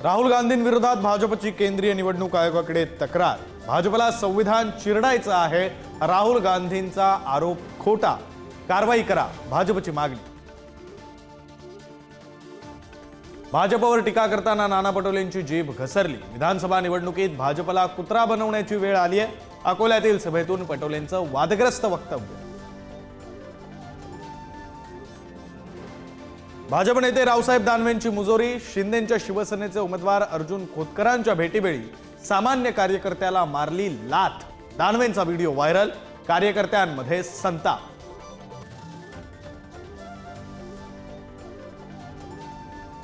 राहुल गांधींविरोधात भाजपची केंद्रीय निवडणूक आयोगाकडे तक्रार। भाजपला संविधान चिरडायचं आहे, राहुल गांधींचा आरोप खोटा, कारवाई करा, भाजपची मागणी। भाजपवर टीका करताना नाना पटोलेंची जीभ घसरली। विधानसभा निवडणुकीत भाजपला कुत्रा बनवण्याची वेळ आली आहे। अकोल्यातील सभेतून पटोलेंचं वादग्रस्त वक्तव्य। भाजप नेते रावसाहेब दानवेंची मुजोरी। शिंदेंच्या शिवसेनेचे उमेदवार अर्जुन खोतकरांच्या भेटीवेळी सामान्य कार्यकर्त्याला मारली लाथ। दानवेंचा व्हिडिओ व्हायरल, कार्यकर्त्यांमध्ये संताप।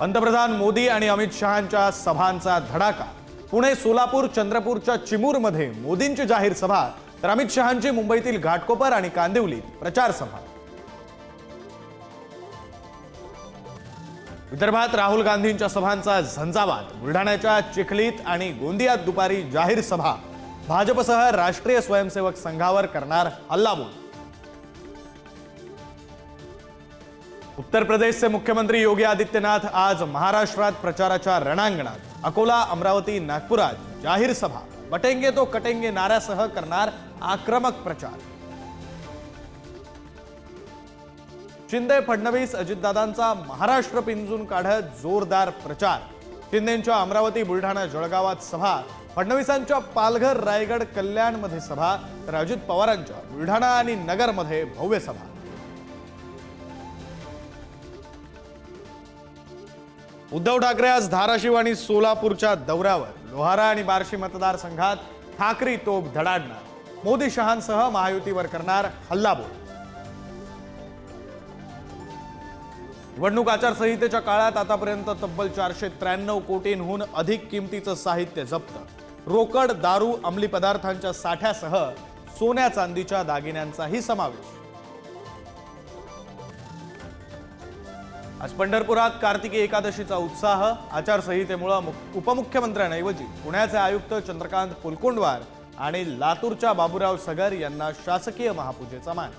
पंतप्रधान मोदी आणि अमित शहांच्या सभांचा धडाका। पुणे, सोलापूर, चंद्रपूरच्या चिमूरमध्ये मोदींची जाहीर सभा, तर अमित शहांची मुंबईतील घाटकोपर आणि कांदिवलीत प्रचार सभा। विदर्भात राहुल गांधींच्या सभांचा झंझावात। बुलढाण्याच्या चिखलीत आणि गोंदियात दुपारी जाहीर सभा। भाजपसह राष्ट्रीय स्वयंसेवक संघावर करणार हल्लाबोल। उत्तर प्रदेशचे मुख्यमंत्री योगी आदित्यनाथ आज महाराष्ट्रात प्रचाराच्या रणांगणात। अकोला, अमरावती, नागपुरात जाहीर सभा। बटेंगे तो कटेंगे नाऱ्यासह करणार आक्रमक प्रचार। शिंदे, फडणवीस, अजितदादांचा महाराष्ट्र पिंजून काढत जोरदार प्रचार। शिंदेंच्या अमरावती, बुलढाणा, जळगावात सभा। फडणवीसांच्या पालघर, रायगड, कल्याणमध्ये सभा, तर अजित पवारांच्या बुलढाणा आणि नगरमध्ये भव्य सभा। उद्धव ठाकरे आज धाराशिव आणि सोलापूरच्या दौऱ्यावर। लोहारा आणि बार्शी मतदारसंघात ठाकरे तोफ धडाडणार। मोदी शहांसह महायुतीवर करणार हल्लाबोल। निवडणूक आचारसंहितेच्या काळात आतापर्यंत तब्बल 493 कोटींहून अधिक किमतीचं साहित्य जप्त। रोकड, दारू, अंमली पदार्थांच्या साठ्यासह सोन्या चांदीच्या दागिन्यांचाही समावेश। आज पंढरपुरात कार्तिकी एकादशीचा उत्साह। आचारसंहितेमुळे उपमुख्यमंत्र्यांऐवजी पुण्याचे आयुक्त चंद्रकांत कुलकुंडवार आणि लातूरच्या बाबूराव सगर यांना शासकीय महापूजेचा मान।